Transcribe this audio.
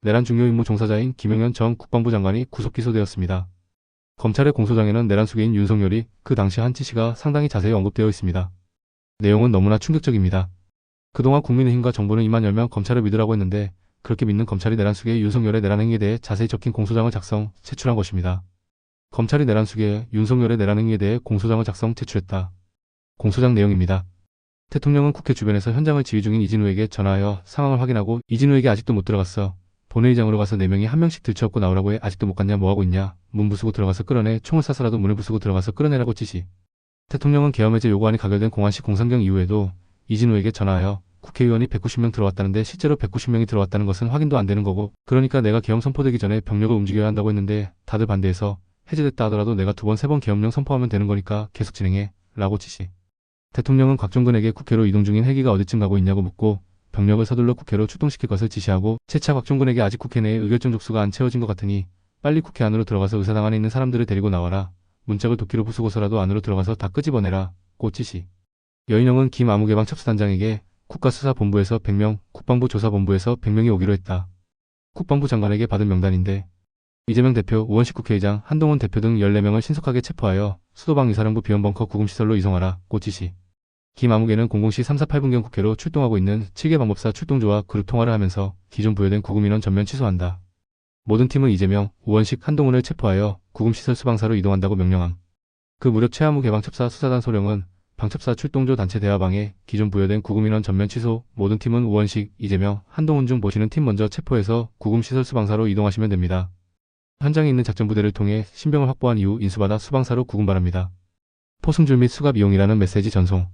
내란 중요 임무 종사자인 김영현 전 국방부 장관이 구속 기소되었습니다. 검찰의 공소장에는 내란 수괴인 윤석열이 그 당시 한치 씨가 상당히 자세히 언급되어 있습니다. 내용은 너무나 충격적입니다. 그동안 국민의힘과 정부는 이만 열면 검찰을 믿으라고 했는데 그렇게 믿는 검찰이 내란 수괴 윤석열의 내란 행위에 대해 자세히 적힌 공소장을 작성, 제출한 것입니다. 검찰이 내란 수괴 윤석열의 내란 행위에 대해 공소장을 작성, 제출했다. 공소장 내용입니다. 대통령은 국회 주변에서 현장을 지휘 중인 이진우에게 전화하여 상황을 확인하고 이진우에게 아직도 못 들어갔어. 본회의장으로 가서 4명이 한 명씩 들쳐업고 나오라고 해. 아직도 못 갔냐? 뭐하고 있냐? 문 부수고 들어가서 끌어내. 총을 쏴서라도 문을 부수고 들어가서 끌어내라고 지시. 대통령은 계엄해제 요구안이 가결된 공안시 공산경 이후에도 이진우에게 전화하여 국회의원이 190명 들어왔다는데 실제로 190명이 들어왔다는 것은 확인도 안 되는 거고 그러니까 내가 계엄 선포되기 전에 병력을 움직여야 한다고 했는데 다들 반대해서 해제됐다 하더라도 내가 2번, 3번 계엄령 선포하면 되는 거니까 계속 진행해. 라고 지시. 대통령은 곽종근에게 국회로 이동 중인 헬기가 어디쯤 가고 있냐고 묻고 병력을 서둘러 국회로 출동시킬 것을 지시하고 재차 곽종근에게 아직 국회 내에 의결정 족수가 안 채워진 것 같으니 빨리 국회 안으로 들어가서 의사당 안에 있는 사람들을 데리고 나와라. 문짝을 도끼로 부수고서라도 안으로 들어가서 다 끄집어내라. 고 지시. 여인영은 김아무개방 첩수단장에게 국가수사본부에서 100명, 국방부 조사본부에서 100명이 오기로 했다. 국방부 장관에게 받은 명단인데 이재명 대표, 우원식 국회의장, 한동훈 대표 등 14명을 신속하게 체포하여 수도방 유사령부 비원벙커 구금시설로 이송하라. 고 지시. 김아무개는 00시 34~8분경 국회로 출동하고 있는 7개 방법사 출동조와 그룹 통화를 하면서 기존 부여된 구금인원 전면 취소한다. 모든 팀은 이재명, 우원식, 한동훈을 체포하여 구금시설 수방사로 이동한다고 명령함. 그 무렵 최아무 개방첩사 수사단 소령은 방첩사 출동조 단체 대화방에 기존 부여된 구금인원 전면 취소, 모든 팀은 우원식, 이재명, 한동훈 중 보시는 팀 먼저 체포해서 구금시설 수방사로 이동하시면 됩니다. 현장에 있는 작전부대를 통해 신병을 확보한 이후 인수받아 수방사로 구금 바랍니다. 포승줄 및 수갑 이용이라는 메시지 전송.